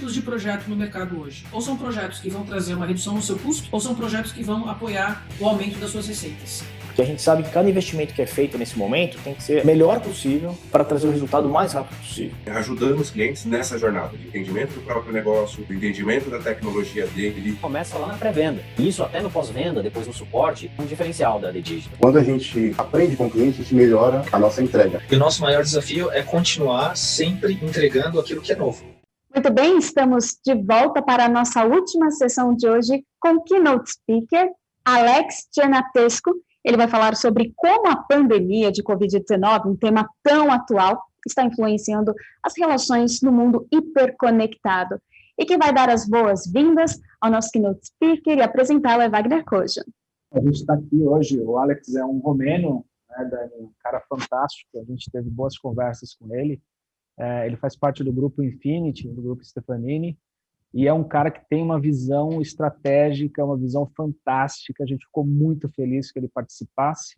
tipos de projeto no mercado hoje. Ou são projetos que vão trazer uma redução no seu custo, ou são projetos que vão apoiar o aumento das suas receitas. Porque a gente sabe que cada investimento que é feito nesse momento tem que ser o melhor possível para trazer o resultado mais rápido possível. Ajudando os clientes nessa jornada de entendimento do próprio negócio, do entendimento da tecnologia dele. Começa lá na pré-venda. E isso até no pós-venda, depois no suporte, é um diferencial da Digital. Quando a gente aprende com o cliente, a gente melhora a nossa entrega. E o nosso maior desafio é continuar sempre entregando aquilo que é novo. Muito bem, estamos de volta para a nossa última sessão de hoje com o KEYNOTE SPEAKER, Alex Cernatescu. Ele vai falar sobre como a pandemia de Covid-19, um tema tão atual, está influenciando as relações no mundo hiperconectado. E quem vai dar as boas-vindas ao nosso KEYNOTE SPEAKER e apresentá-lo é Wagner Koja. A gente está aqui hoje, o Alex é um romeno, né, um cara fantástico, a gente teve boas conversas com ele. Ele faz parte do grupo Infinit, do grupo Stefanini, e é um cara que tem uma visão estratégica, uma visão fantástica. A gente ficou muito feliz que ele participasse,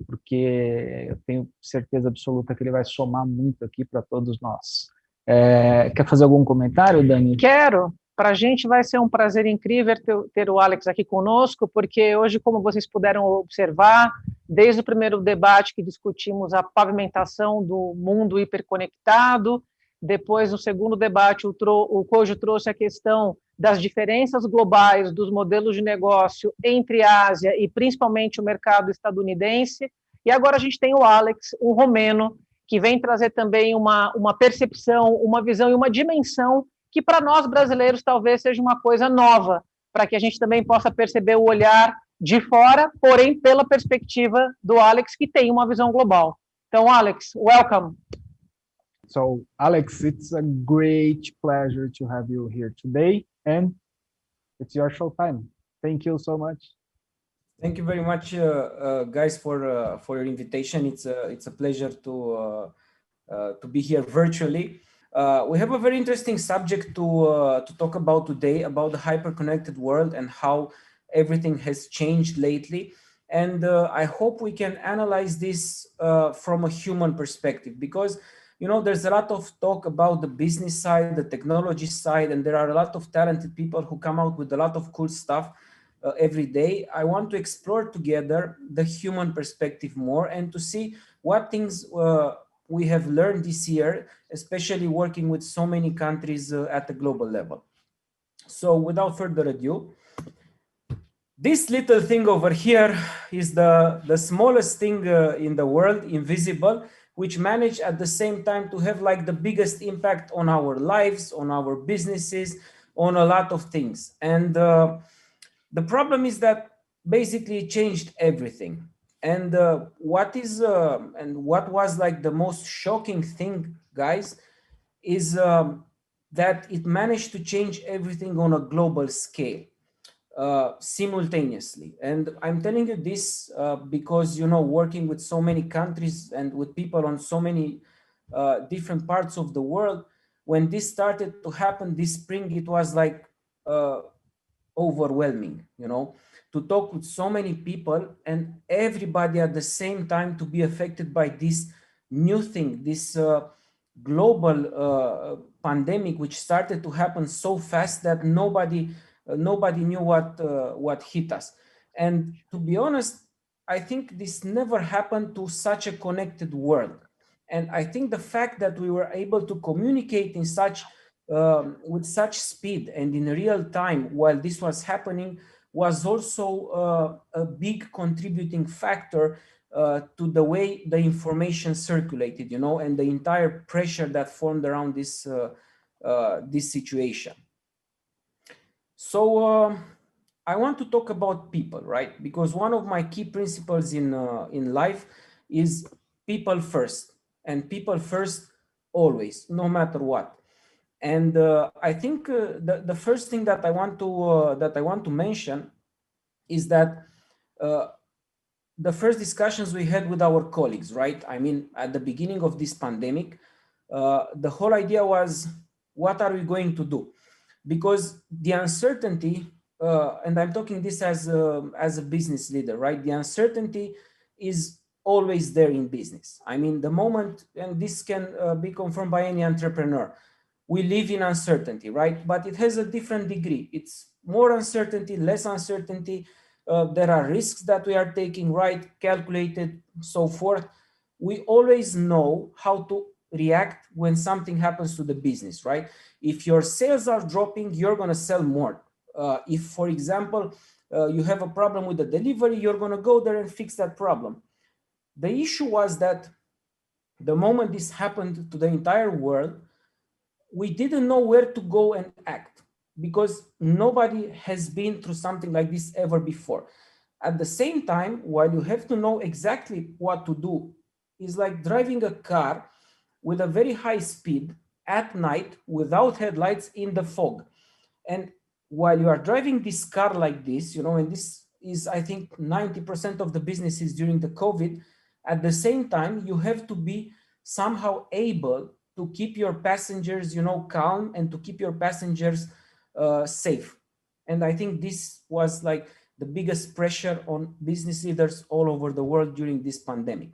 porque eu tenho certeza absoluta que ele vai somar muito aqui para todos nós. Quer fazer algum comentário, Dani? Quero. Para a gente vai ser um prazer incrível ter o Alex aqui conosco, porque hoje, como vocês puderam observar, desde o primeiro debate que discutimos a pavimentação do mundo hiperconectado, depois, no segundo debate, o Kojo trouxe a questão das diferenças globais dos modelos de negócio entre a Ásia e principalmente o mercado estadunidense. E agora a gente tem o Alex, um romeno, que vem trazer também uma percepção, uma visão e uma dimensão que para nós brasileiros talvez seja uma coisa nova, para que a gente também possa perceber o olhar de fora, porém pela perspectiva do Alex, que tem uma visão global. Então, Alex, welcome. So, Alex, it's a great pleasure to have you here today, and it's your show time. Thank you so much. Thank you very much, guys, for your invitation. It's a pleasure to be here virtually. We have a very interesting subject to talk about today, about the hyper-connected world and how everything has changed lately. And I hope we can analyze this from a human perspective, because you know, there's a lot of talk about the business side, the technology side, and there are a lot of talented people who come out with a lot of cool stuff every day. I want to explore together the human perspective more and to see what things we have learned this year, especially working with so many countries at the global level. So without further ado, this little thing over here is the smallest thing in the world, invisible, which manage at the same time to have like the biggest impact on our lives, on our businesses, on a lot of things. And the problem is that basically it changed everything. And what was like the most shocking thing, guys, is that it managed to change everything on a global scale. Simultaneously. And I'm telling you this because, you know, working with so many countries and with people on so many different parts of the world, when this started to happen this spring, it was like overwhelming, you know, to talk with so many people and everybody at the same time to be affected by this new thing, this global pandemic, which started to happen so fast that nobody knew what hit us. And to be honest, I think this never happened to such a connected world. And I think the fact that we were able to communicate in such with such speed and in real time while this was happening was also a big contributing factor to the way the information circulated, you know, and the entire pressure that formed around this situation. So I want to talk about people, right? Because one of my key principles in life is people first, and people first always, no matter what. And I think the first thing that I want to mention is that the first discussions we had with our colleagues, right? I mean, at the beginning of this pandemic, the whole idea was, what are we going to do? Because the uncertainty, and I'm talking this as a business leader, right? The uncertainty is always there in business. I mean, the moment, and this can be confirmed by any entrepreneur, we live in uncertainty, right? But it has a different degree. It's more uncertainty, less uncertainty. There are risks that we are taking, right? Calculated, so forth. We always know how to react when something happens to the business, right? If your sales are dropping, you're going to sell more. If, for example, you have a problem with the delivery, you're going to go there and fix that problem. The issue was that the moment this happened to the entire world, we didn't know where to go and act because nobody has been through something like this ever before. At the same time, while you have to know exactly what to do, is like driving a car with a very high speed at night without headlights in the fog. And while you are driving this car like this, you know, and this is, I think, 90% of the businesses during the COVID, at the same time, you have to be somehow able to keep your passengers, you know, calm and to keep your passengers safe. And I think this was like the biggest pressure on business leaders all over the world during this pandemic.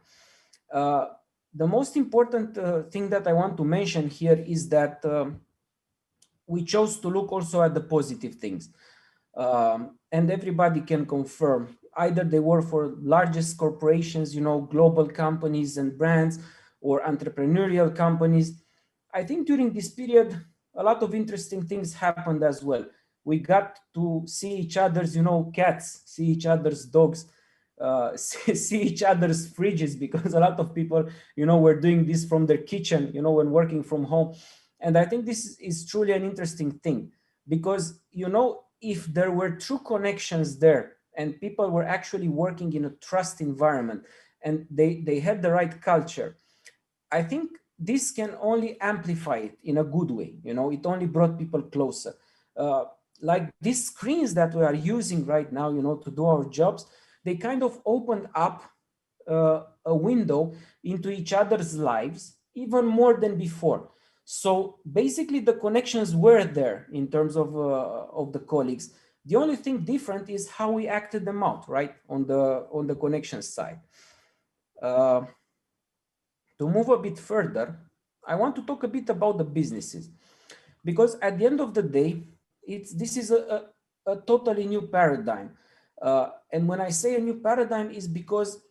The most important thing that I want to mention here is that we chose to look also at the positive things. And everybody can confirm, either they work for largest corporations, you know, global companies and brands, or entrepreneurial companies. I think during this period, a lot of interesting things happened as well. We got to see each other's, you know, cats, see each other's dogs, see each other's fridges, because a lot of people, you know, were doing this from their kitchen, you know, when working from home. And I think this is truly an interesting thing, because, you know, if there were true connections there and people were actually working in a trust environment and they had the right culture, I think this can only amplify it in a good way. You know, it only brought people closer. Like these screens that we are using right now, you know, to do our jobs, they kind of opened up a window into each other's lives even more than before. So basically the connections were there in terms of the colleagues. The only thing different is how we acted them out, right, on the connection side. To move a bit further, I want to talk a bit about the businesses, because at the end of the day, this is a totally new paradigm. And when I say a new paradigm, is because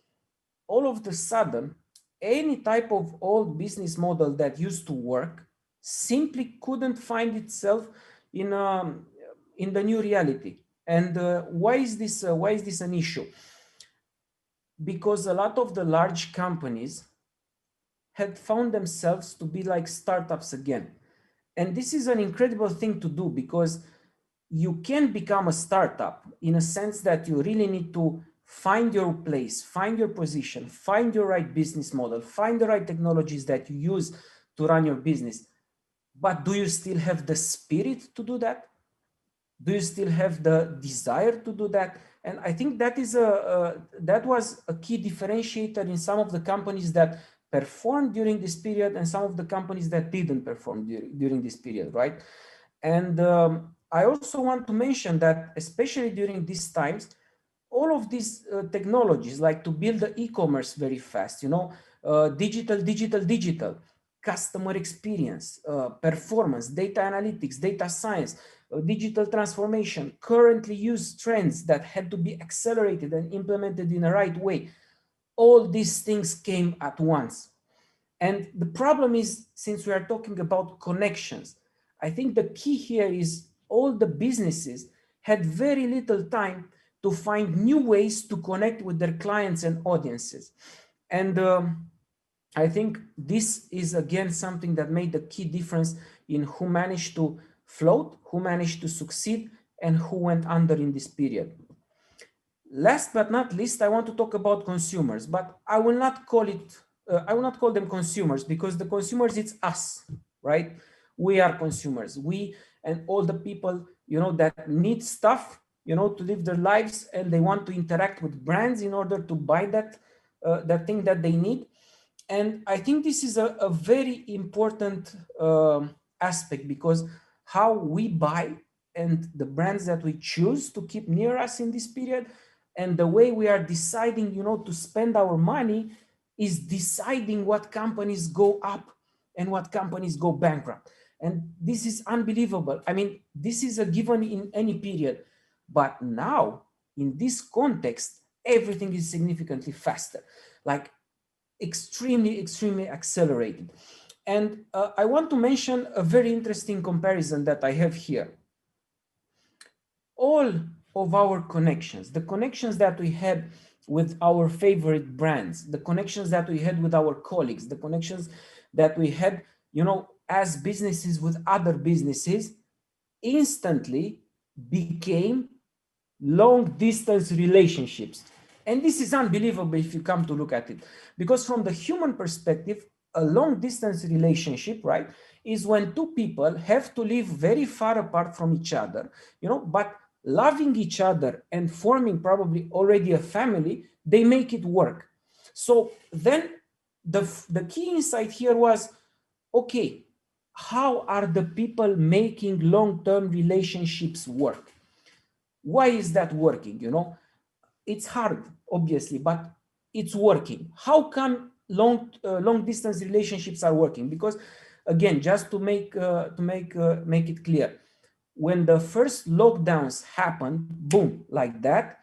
all of the sudden, any type of old business model that used to work simply couldn't find itself in the new reality. And why is this an issue? Because a lot of the large companies had found themselves to be like startups again. And this is an incredible thing to do, because you can become a startup in a sense that you really need to find your place, find your position, find your right business model, find the right technologies that you use to run your business. But do you still have the spirit to do that? Do you still have the desire to do that? And I think that is that was a key differentiator in some of the companies that performed during this period and some of the companies that didn't perform during this period, right? And I also want to mention that, especially during these times, all of these technologies, like to build the e-commerce very fast, you know, digital, customer experience, performance, data analytics, data science, digital transformation, currently used trends that had to be accelerated and implemented in the right way. All these things came at once. And the problem is, since we are talking about connections, I think the key here is all the businesses had very little time to find new ways to connect with their clients and audiences. And I think this is again something that made the key difference in who managed to float, who managed to succeed, and who went under in this period. Last but not least, I want to talk about consumers, but I will not call them consumers, because the consumers, it's us, right? We are consumers. We and all the people, you know, that need stuff, you know, to live their lives, and they want to interact with brands in order to buy that thing that they need. And I think this is a very important aspect, because how we buy and the brands that we choose to keep near us in this period, and the way we are deciding, you know, to spend our money, is deciding what companies go up and what companies go bankrupt. And this is unbelievable. I mean, this is a given in any period. But now, in this context, everything is significantly faster, like extremely, extremely accelerated. And I want to mention a very interesting comparison that I have here. All of our connections, the connections that we had with our favorite brands, the connections that we had with our colleagues, the connections that we had, you know, as businesses with other businesses, instantly became long distance relationships. And this is unbelievable if you come to look at it, because from the human perspective, a long distance relationship, right, is when two people have to live very far apart from each other, you know, but loving each other and forming probably already a family, they make it work. So then the key insight here was, okay, how are the people making long-term relationships work? Why is that working? You know, it's hard, obviously, but it's working. How come long distance relationships are working? Because again, just to make it clear, when the first lockdowns happened, boom, like that,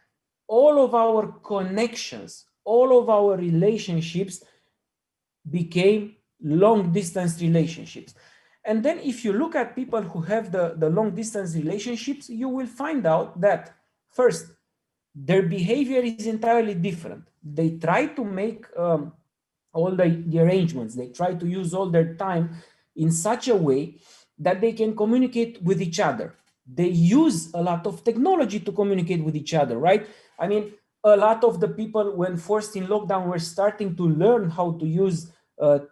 all of our connections, all of our relationships became long distance relationships. And then if you look at people who have the long distance relationships, you will find out that first, their behavior is entirely different. They try to make all the arrangements, they try to use all their time in such a way that they can communicate with each other. They use a lot of technology to communicate with each other, right? I mean, a lot of the people, when forced in lockdown, were starting to learn how to use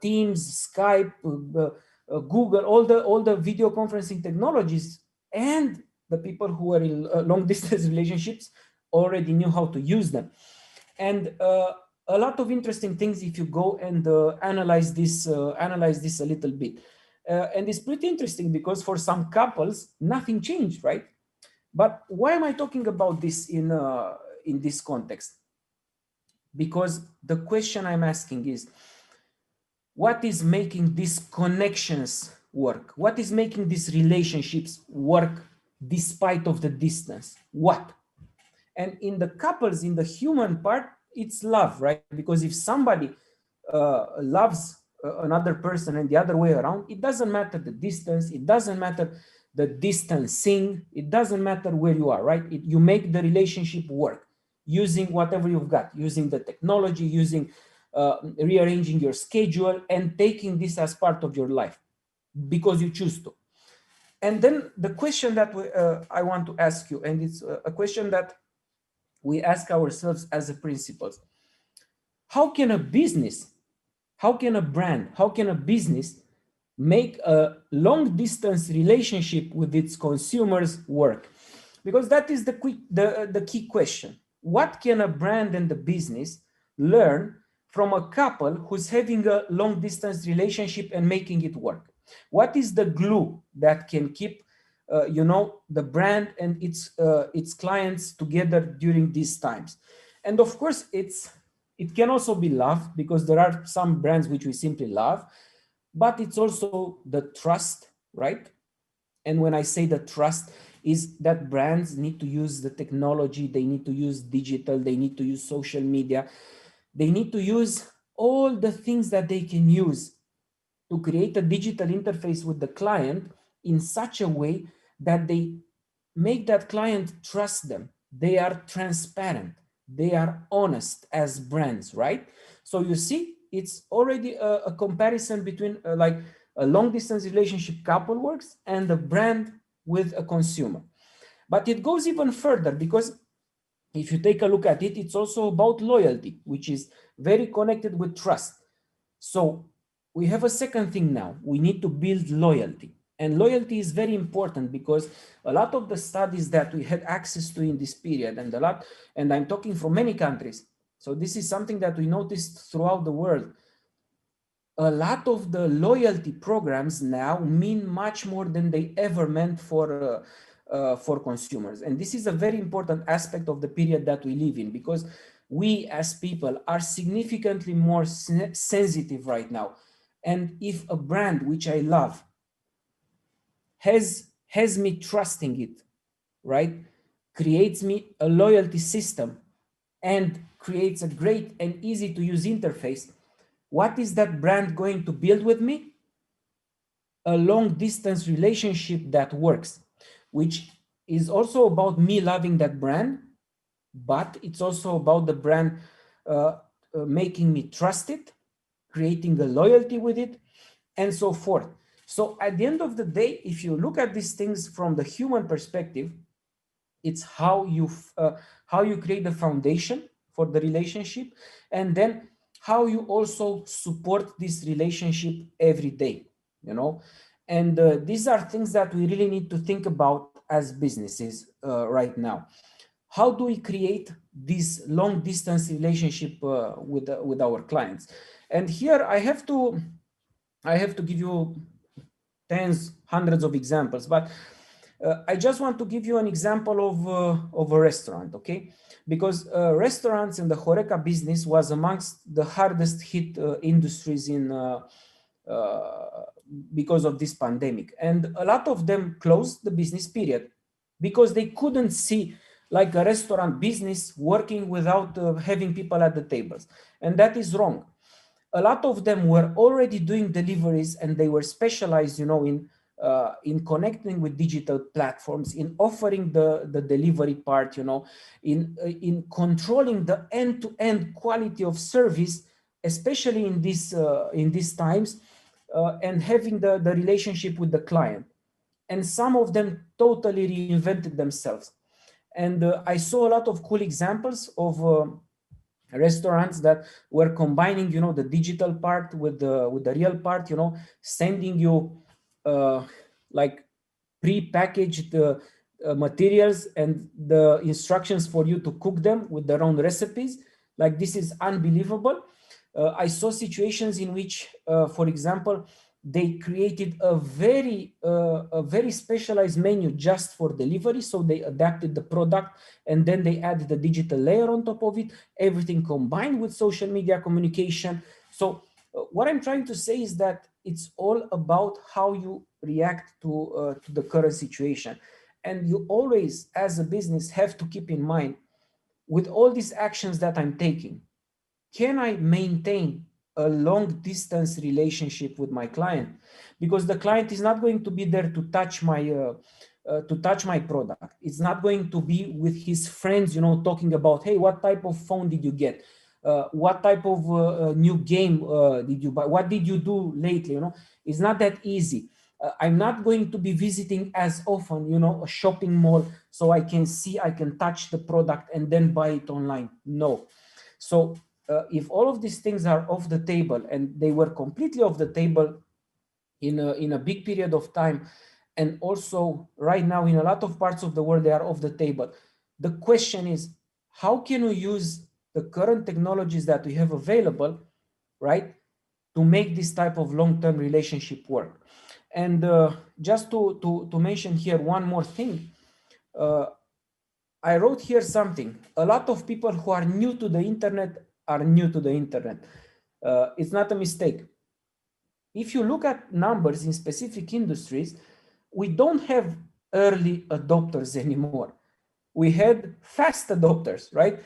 Teams, Skype, Google, all the video conferencing technologies. And the people who were in long distance relationships already knew how to use them. And a lot of interesting things if you go and analyze this a little bit. And it's pretty interesting because for some couples, nothing changed, right? But why am I talking about this in this context? Because the question I'm asking is, what is making these connections work? What is making these relationships work despite of the distance? What? And in the couples, in the human part, it's love, right? Because if somebody loves another person and the other way around, it doesn't matter the distance, it doesn't matter the distancing, it doesn't matter where you are, right? You make the relationship work using whatever you've got, using the technology, using rearranging your schedule and taking this as part of your life because you choose to. And then the question that I want to ask you, and it's a question that we ask ourselves as a principle. How can a business, how can a brand, how can a business make a long distance relationship with its consumers work? Because that is the key question. What can a brand and the business learn from a couple who's having a long distance relationship and making it work? What is the glue that can keep the brand and its clients together during these times? And of course, it can also be love, because there are some brands which we simply love, but it's also the trust, right? And when I say the trust, is that brands need to use the technology, they need to use digital, they need to use social media, they need to use all the things that they can use to create a digital interface with the client in such a way that they make that client trust them. They are transparent. They are honest as brands, right? So you see, it's already a comparison between like a long distance relationship couple works and a brand with a consumer. But it goes even further, because if you take a look at it, it's also about loyalty, which is very connected with trust. So we have a second thing now. We need to build loyalty. And loyalty is very important, because a lot of the studies that we had access to in this period, and I'm talking from many countries, so this is something that we noticed throughout the world, a lot of the loyalty programs now mean much more than they ever meant for consumers. And this is a very important aspect of the period that we live in, because we as people are significantly more sensitive right now. And if a brand which I love has me trusting it, right? Creates me a loyalty system and creates a great and easy to use interface. What is that brand going to build with me? A long distance relationship that works, which is also about me loving that brand, but it's also about the brand making me trust it, creating a loyalty with it, and so forth. So at the end of the day, if you look at these things from the human perspective, it's how you create the foundation for the relationship, and then how you also support this relationship every day, you know. And these are things that we really need to think about as businesses right now. How do we create this long distance relationship with our clients? And here I have to give you tens, hundreds of examples, but I just want to give you an example of a restaurant, okay? Because restaurants in the HoReCa business was amongst the hardest hit industries in because of this pandemic. And a lot of them closed the business period because they couldn't see like a restaurant business working without having people at the tables. And that is wrong. A lot of them were already doing deliveries, and they were specialized, you know, in connecting with digital platforms, in offering the delivery part, you know, in controlling the end-to-end quality of service, especially in these times, and having the relationship with the client. And some of them totally reinvented themselves. And I saw a lot of cool examples of restaurants that were combining, you know, the digital part with the real part, you know, sending you like pre-packaged materials and the instructions for you to cook them with their own recipes. Like, this is unbelievable. I saw situations in which, for example, they created a very specialized menu just for delivery. So they adapted the product and then they added the digital layer on top of it, everything combined with social media communication. So what I'm trying to say is that it's all about how you react to the current situation. And you always, as a business, have to keep in mind, with all these actions that I'm taking, can I maintain a long distance relationship with my client? Because the client is not going to be there to touch my product. It's not going to be with his friends, you know, talking about, hey, what type of phone did you get? What type of new game did you buy? What did you do lately? You know, it's not that easy. I'm not going to be visiting as often, you know, a shopping mall so I can see, I can touch the product and then buy it online. No. So if all of these things are off the table, and they were completely off the table in a big period of time, and also right now in a lot of parts of the world they are off the table, the question is, how can we use the current technologies that we have available, right, to make this type of long-term relationship work? And just to mention here one more thing, I wrote here something. A lot of people who are new to the internet are new to the internet. It's not a mistake. If you look at numbers in specific industries, we don't have early adopters anymore. We had fast adopters, right?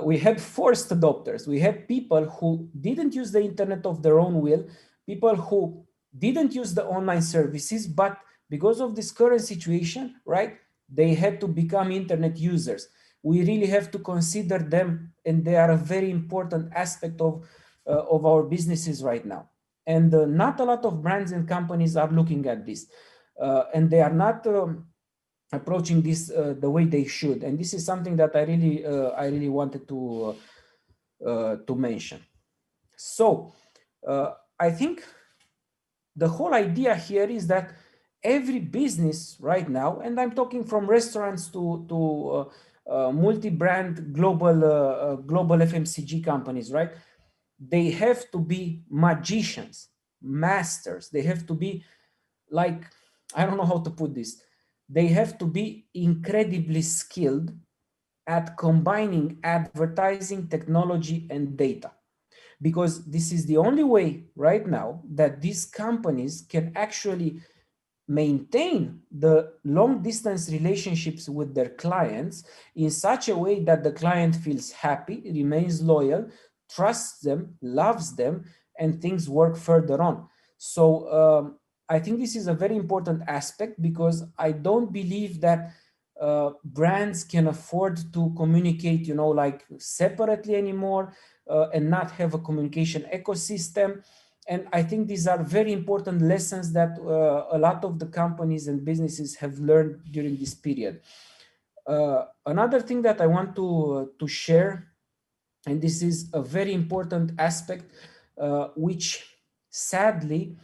We had forced adopters. We had people who didn't use the internet of their own will, people who didn't use the online services, but because of this current situation, right, they had to become internet users. We really have to consider them, and they are a very important aspect of our businesses right now. And not a lot of brands and companies are looking at this, and they are not approaching this the way they should. And this is something that I really wanted to mention. So I think the whole idea here is that every business right now, and I'm talking from restaurants to multi-brand global FMCG companies, right? They have to be magicians, masters. They have to be like, I don't know how to put this. They have to be incredibly skilled at combining advertising, technology, and data. Because this is the only way right now that these companies can actually maintain the long distance relationships with their clients in such a way that the client feels happy, remains loyal, trusts them, loves them, and things work further on. So I think this is a very important aspect, because I don't believe that brands can afford to communicate, like separately anymore, and not have a communication ecosystem. And I think these are very important lessons that a lot of the companies and businesses have learned during this period. Another thing that I want to share, and this is a very important aspect, which sadly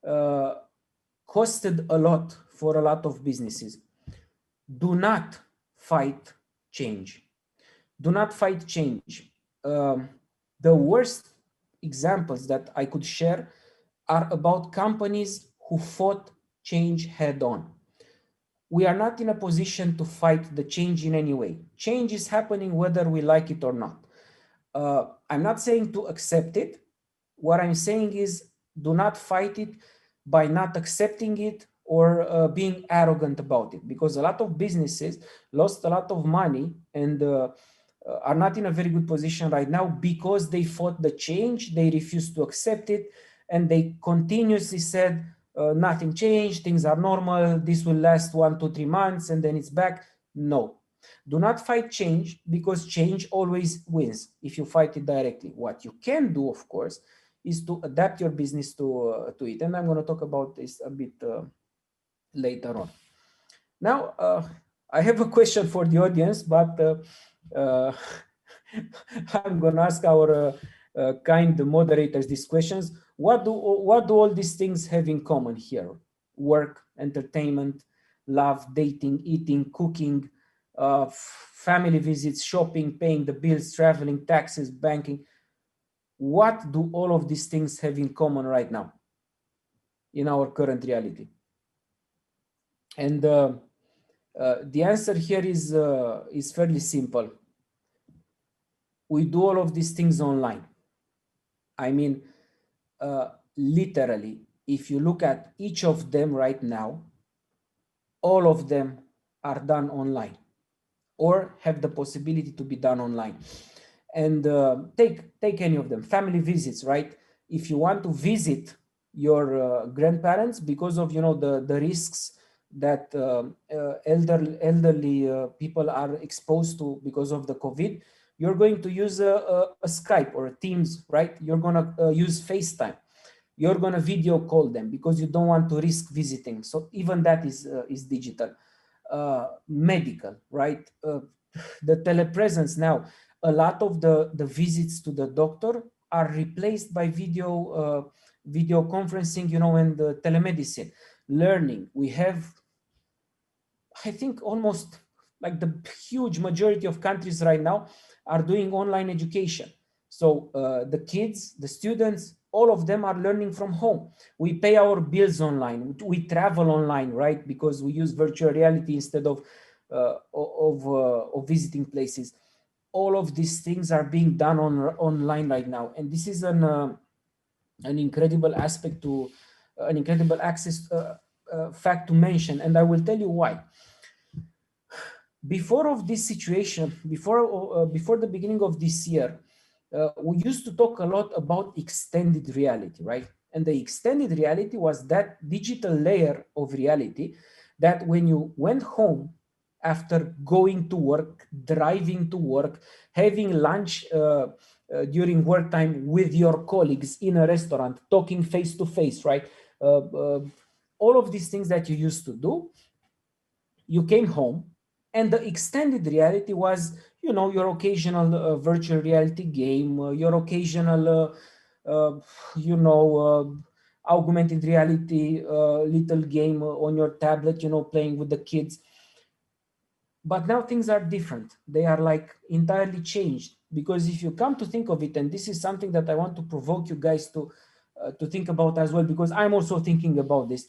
costed a lot for a lot of businesses. Do not fight change. Do not fight change. The worst examples that I could share are about companies who fought change head on. We are not in a position to fight the change in any way. Change is happening whether we like it or not. I'm not saying to accept it. What I'm saying is, do not fight it by not accepting it or being arrogant about it, because a lot of businesses lost a lot of money and are not in a very good position right now because they fought the change, they refused to accept it, and they continuously said, nothing changed, things are normal, this will last 1 to 3 months and then it's back. No, do not fight change, because change always wins if you fight it directly. What you can do, of course, is to adapt your business to it. And I'm going to talk about this a bit later on. Now, I have a question for the audience, but I'm going to ask our kind moderators these questions. What do all these things have in common here? Work, entertainment, love, dating, eating, cooking, family visits, shopping, paying the bills, traveling, taxes, banking. What do all of these things have in common right now in our current reality? And the answer here is fairly simple. We do all of these things online. I mean, literally, if you look at each of them right now, all of them are done online or have the possibility to be done online. And take any of them. Family visits, right? If you want to visit your grandparents, because of the risks that elderly people are exposed to because of the COVID, you're going to use a Skype or a Teams, right? You're going to use FaceTime. You're going to video call them because you don't want to risk visiting. So even that is digital. Medical, right? The telepresence now. A lot of the visits to the doctor are replaced by video conferencing, and the telemedicine. Learning, we have, I think, almost like the huge majority of countries right now are doing online education. So the kids, the students, all of them are learning from home. We pay our bills online. We travel online, right? Because we use virtual reality instead of visiting places. All of these things are being done online right now, and this is an incredible aspect to an incredible fact to mention, and I will tell you why. Before of this situation, before the beginning of this year, we used to talk a lot about extended reality, right? And the extended reality was that digital layer of reality that when you went home after going to work, driving to work, having lunch during work time with your colleagues in a restaurant, talking face to face, right? All of these things that you used to do, you came home, and the extended reality was, your occasional virtual reality game, your occasional, augmented reality little game on your tablet, playing with the kids. But now things are different. They are like entirely changed, because if you come to think of it, and this is something that I want to provoke you guys to think about as well, because I'm also thinking about this.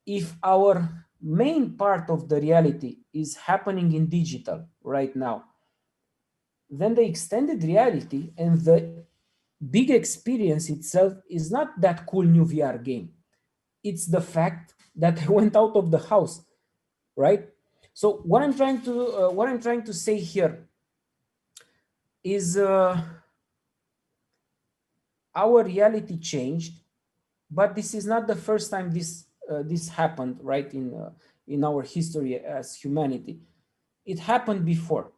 If our main part of the reality is happening in digital right now, then the extended reality and the big experience itself is not that cool new VR game. It's the fact that I went out of the house, right? So what I'm trying to say here is our reality changed, but this is not the first time this happened, right? In our history as humanity, it happened before.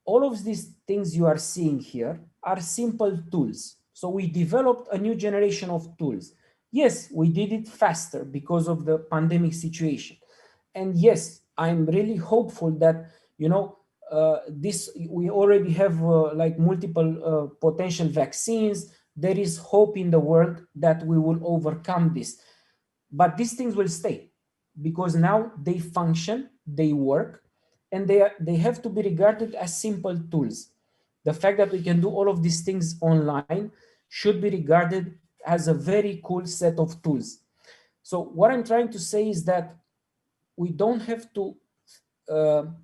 All of these things you are seeing here are simple tools. So we developed a new generation of tools. Yes, we did it faster because of the pandemic situation. And yes, I'm really hopeful that, you know, we already have like multiple potential vaccines. There is hope in the world that we will overcome this. But these things will stay because now they function, they work, and they have to be regarded as simple tools. The fact that we can do all of these things online should be regarded as a very cool set of tools. So what I'm trying to say is that we don't have to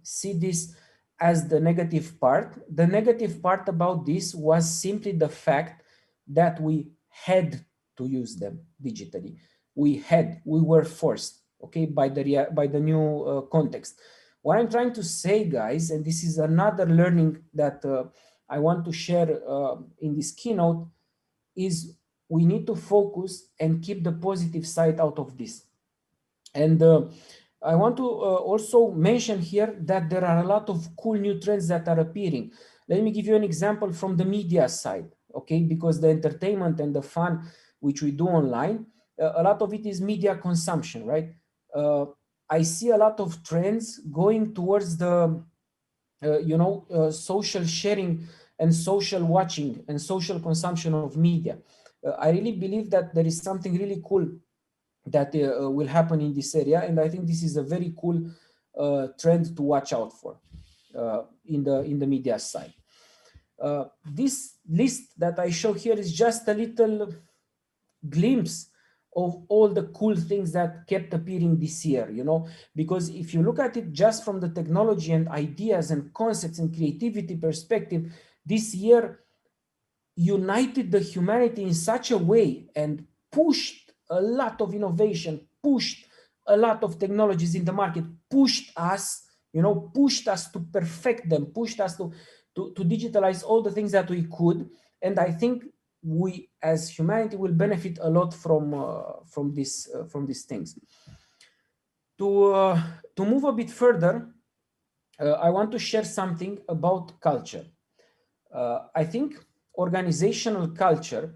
see this as the negative part. The negative part about this was simply the fact that we had to use them digitally. We were forced, okay, by the new context. What I'm trying to say, guys, and this is another learning that I want to share in this keynote, is we need to focus and keep the positive side out of this. And I want to also mention here that there are a lot of cool new trends that are appearing. Let me give you an example from the media side, okay? Because the entertainment and the fun which we do online, a lot of it is media consumption, right? I see a lot of trends going towards the, social sharing and social watching and social consumption of media. I really believe that there is something really cool that will happen in this area, and I think this is a very cool trend to watch out for in the media side. This list that I show here is just a little glimpse of all the cool things that kept appearing this year, you know, because if you look at it just from the technology and ideas and concepts and creativity perspective, this year united the humanity in such a way and pushed a lot of innovation, pushed a lot of technologies in the market, pushed us to perfect them, pushed us to digitalize all the things that we could. And I think we as humanity will benefit a lot from these things. To move a bit further, I want to share something about culture. I think organizational culture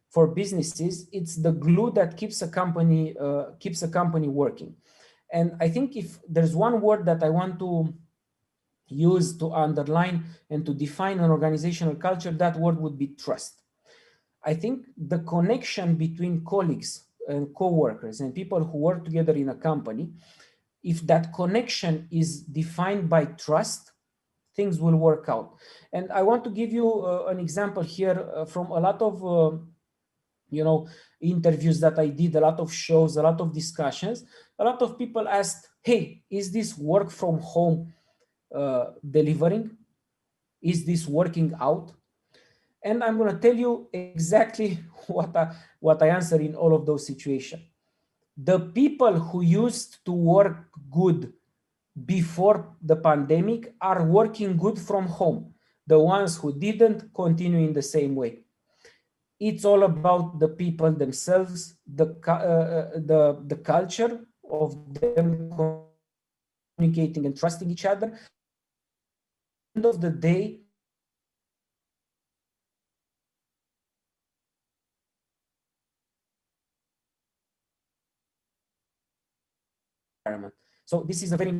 for businesses, it's the glue that keeps a company working. And I think if there's one word that I want to use to underline and to define an organizational culture, that word would be trust. I think the connection between colleagues and co-workers and people who work together in a company, if that connection is defined by trust, things will work out. And I want to give you an example here from a lot of interviews that I did, a lot of shows, a lot of discussions. A lot of people asked, hey, is this work from home delivering? Is this working out? And I'm going to tell you exactly what I answer in all of those situations. The people who used to work good before the pandemic are working good from home. The ones who didn't continue in the same way. It's all about the people themselves, the culture of them communicating and trusting each other. At the end of the day, so this is a very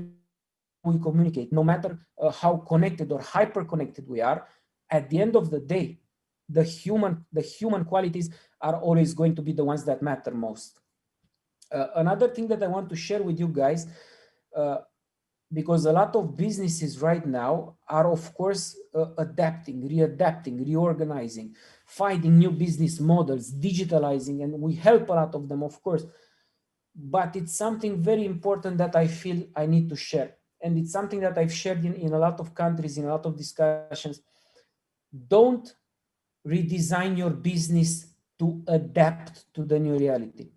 we communicate, no matter how connected or hyper connected we are. At the end of the day, the human qualities are always going to be the ones that matter most. Another thing that I want to share with you guys, because a lot of businesses right now are, of course, adapting, readapting, reorganizing, finding new business models, digitalizing, and we help a lot of them, of course. But it's something very important that I feel I need to share. And it's something that I've shared in a lot of countries, in a lot of discussions. Don't redesign your business to adapt to the new reality.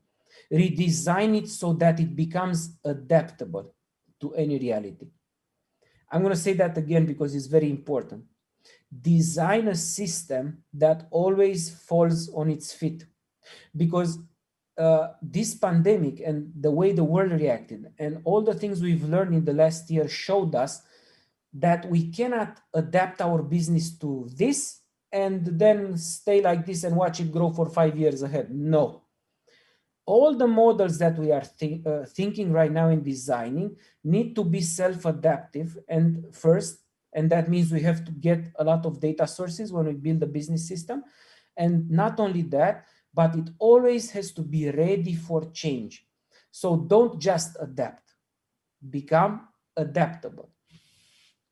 redesign it so that it becomes adaptable to any reality. I'm going to say that again because it's very important. Design a system that always falls on its feet, because this pandemic and the way the world reacted and all the things we've learned in the last year showed us that we cannot adapt our business to this and then stay like this and watch it grow for 5 years ahead. No. All the models that we are thinking right now in designing need to be self-adaptive and first, and that means we have to get a lot of data sources when we build a business system. And not only that, but it always has to be ready for change. So don't just adapt, become adaptable.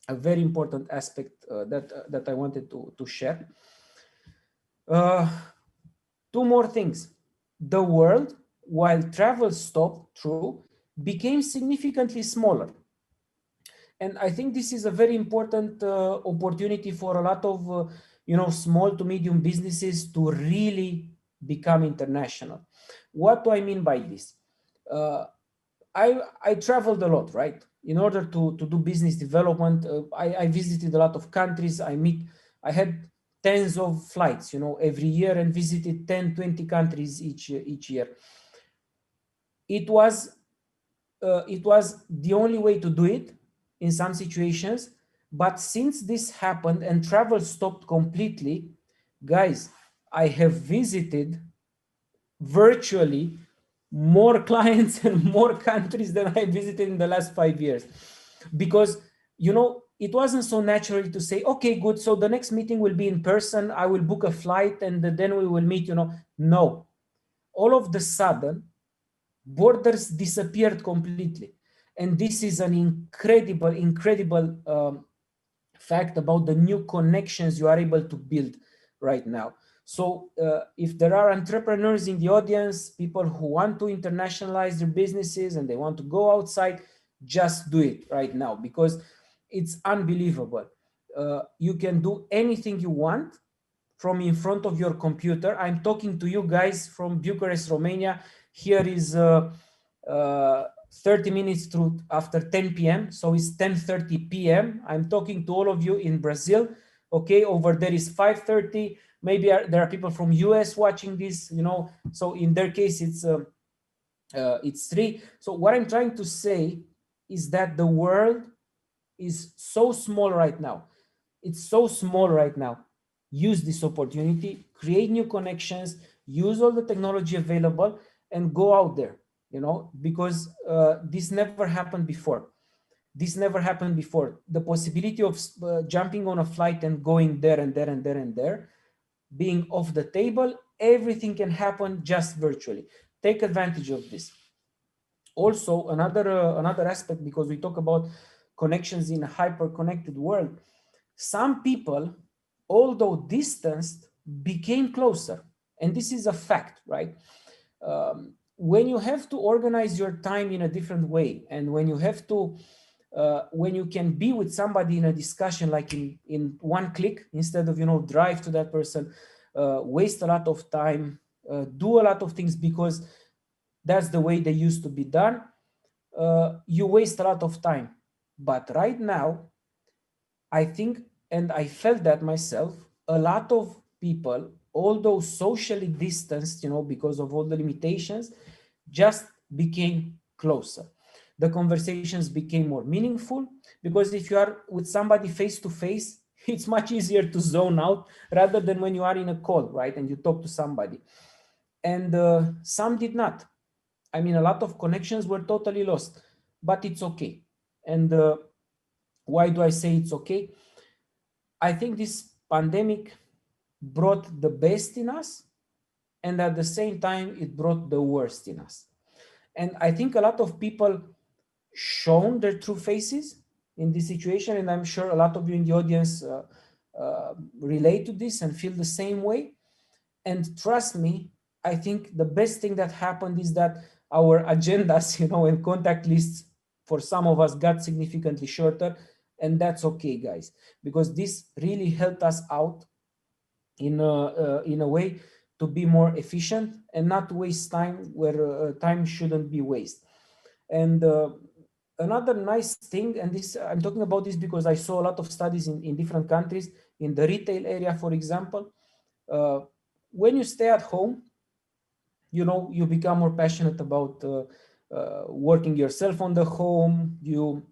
A very important aspect that I wanted to share. Two more things. The world, while travel stopped, became significantly smaller. And I think this is a very important opportunity for a lot of small to medium businesses to really become international. What do I mean by this? I traveled a lot, right? In order to do business development, I visited a lot of countries. I had tens of flights, every year, and visited 10, 20 countries each year. It was the only way to do it in some situations. But since this happened and travel stopped completely, guys, I have visited virtually more clients and more countries than I visited in the last 5 years. Because, it wasn't so natural to say, okay, good, so the next meeting will be in person, I will book a flight and then we will meet, No. All of the sudden, borders disappeared completely. And this is an incredible fact about the new connections you are able to build right now. So if there are entrepreneurs in the audience, people who want to internationalize their businesses and they want to go outside, just do it right now, because it's unbelievable. You can do anything you want from in front of your computer. I'm talking to you guys from Bucharest, Romania. Here is 30 minutes after 10 p.m. So it's 10:30 p.m. I'm talking to all of you in Brazil. Okay, over there is 5:30. Maybe there are people from US watching this, so in their case, it's 3. So what I'm trying to say is that the world is so small right now. It's so small right now. Use this opportunity, create new connections, use all the technology available and go out there, because this never happened before. This never happened before. The possibility of jumping on a flight and going there and there and there and there, being off the table, everything can happen just virtually. Take advantage of this. Also, another aspect, because we talk about connections in a hyper-connected world, some people, although distanced, became closer. And this is a fact, right? When you have to organize your time in a different way, and when you have to when you can be with somebody in a discussion like in one click, instead of drive to that person, waste a lot of time, do a lot of things because that's the way they used to be done, you waste a lot of time. But right now, I think, and I felt that myself, a lot of people, although socially distanced, because of all the limitations, just became closer. The conversations became more meaningful, because if you are with somebody face to face, it's much easier to zone out rather than when you are in a call, right? And you talk to somebody. And some did not. I mean, a lot of connections were totally lost, but it's okay. And why do I say it's okay? I think this pandemic brought the best in us, and at the same time, it brought the worst in us. And I think a lot of people shown their true faces in this situation, and I'm sure a lot of you in the audience relate to this and feel the same way. And trust me, I think the best thing that happened is that our agendas, and contact lists for some of us got significantly shorter, and that's okay, guys, because this really helped us out in a way to be more efficient and not waste time where time shouldn't be wasted. And another nice thing, and this I'm talking about this because I saw a lot of studies in different countries, in the retail area, for example, when you stay at home, you become more passionate about working yourself on the home, you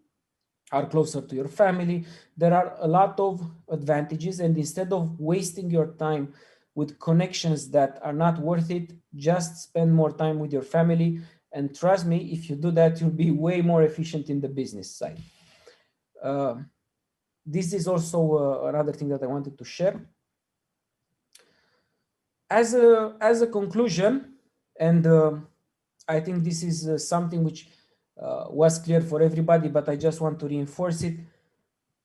are closer to your family. There are a lot of advantages, and instead of wasting your time with connections that are not worth it, just spend more time with your family. And trust me, if you do that, you'll be way more efficient in the business side. This is also another thing that I wanted to share. As a conclusion, and I think this is something which was clear for everybody, but I just want to reinforce it.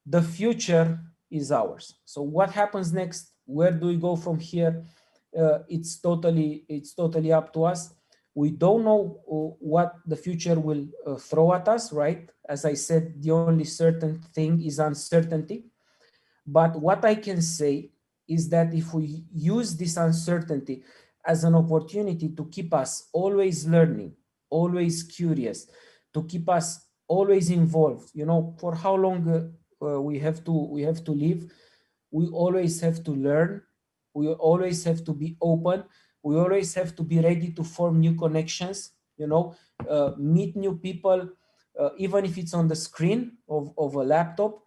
The future is ours. So what happens next? Where do we go from here? It's totally up to us. We don't know what the future will throw at us, right? As I said, the only certain thing is uncertainty. But what I can say is that if we use this uncertainty as an opportunity to keep us always learning, always curious, to keep us always involved, for how long we have to live, we always have to learn, we always have to be open, we always have to be ready to form new connections, meet new people, even if it's on the screen of a laptop.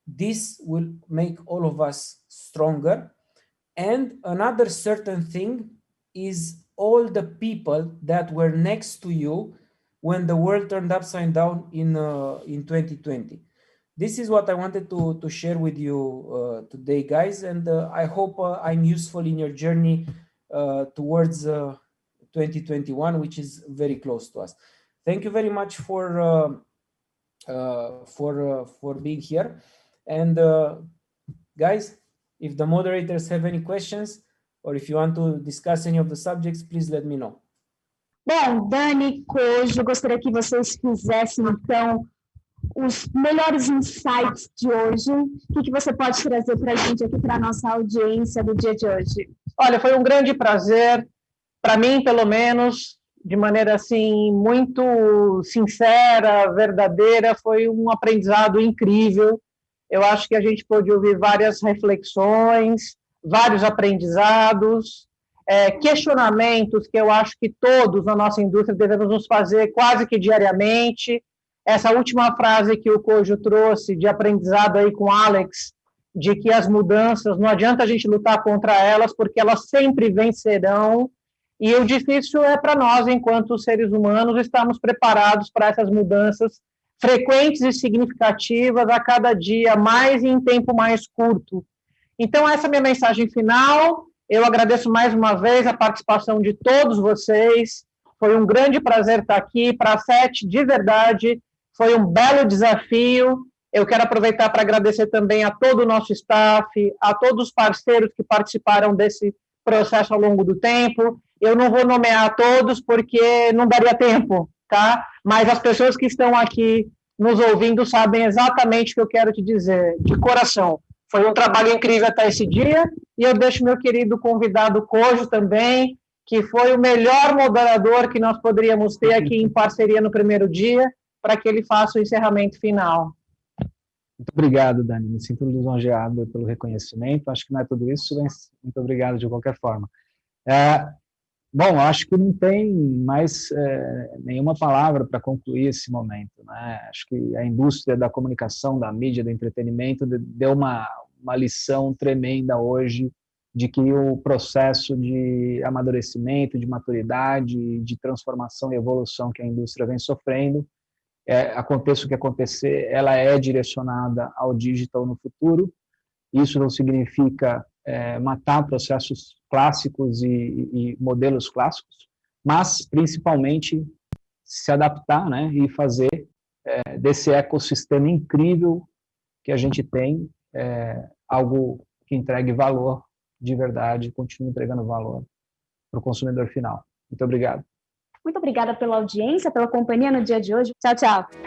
This will make all of us stronger. And another certain thing is all the people that were next to you when the world turned upside down in 2020. This is what I wanted to share with you today, guys, and I hope I'm useful in your journey towards 2021, which is very close to us. Thank you very much for being here. And guys, if the moderators have any questions, or if you want to discuss any of the subjects, please let me know. Bom, Dani, Kojo, gostaria que vocês fizessem, então, os melhores insights de hoje. O que você pode trazer para a gente aqui, para a nossa audiência do dia de hoje? Olha, foi um grande prazer, para mim, pelo menos, de maneira assim, muito sincera, verdadeira, foi um aprendizado incrível. Eu acho que a gente pôde ouvir várias reflexões, vários aprendizados, questionamentos que eu acho que todos na nossa indústria devemos nos fazer quase que diariamente. Essa última frase que o Kojo trouxe de aprendizado aí com o Alex, de que as mudanças, não adianta a gente lutar contra elas, porque elas sempre vencerão, e o difícil é para nós, enquanto seres humanos, estarmos preparados para essas mudanças frequentes e significativas a cada dia mais e em tempo mais curto. Então, essa é a minha mensagem final. Eu agradeço mais uma vez a participação de todos vocês. Foi um grande prazer estar aqui. Para a SET, de verdade, foi um belo desafio. Eu quero aproveitar para agradecer também a todo o nosso staff, a todos os parceiros que participaram desse processo ao longo do tempo. Eu não vou nomear todos porque não daria tempo, tá? Mas as pessoas que estão aqui nos ouvindo sabem exatamente o que eu quero te dizer, de coração. Foi um trabalho incrível até esse dia, e eu deixo meu querido convidado Kojo também, que foi o melhor moderador que nós poderíamos ter aqui em parceria no primeiro dia, para que ele faça o encerramento final. Muito obrigado, Dani. Me sinto lisonjeado pelo reconhecimento. Acho que não é tudo isso, mas muito obrigado de qualquer forma. Bom, acho que não tem mais nenhuma palavra para concluir esse momento, né? Acho que a indústria da comunicação, da mídia, do entretenimento deu uma lição tremenda hoje de que o processo de amadurecimento, de maturidade, de transformação e evolução que a indústria vem sofrendo, aconteça o que acontecer, ela é direcionada ao digital no futuro. Isso não significa matar processos clássicos e modelos clássicos, mas principalmente se adaptar, né, e fazer desse ecossistema incrível que a gente tem algo que entregue valor de verdade, continue entregando valor para o consumidor final. Muito obrigado. Muito obrigada pela audiência, pela companhia no dia de hoje. Tchau, tchau.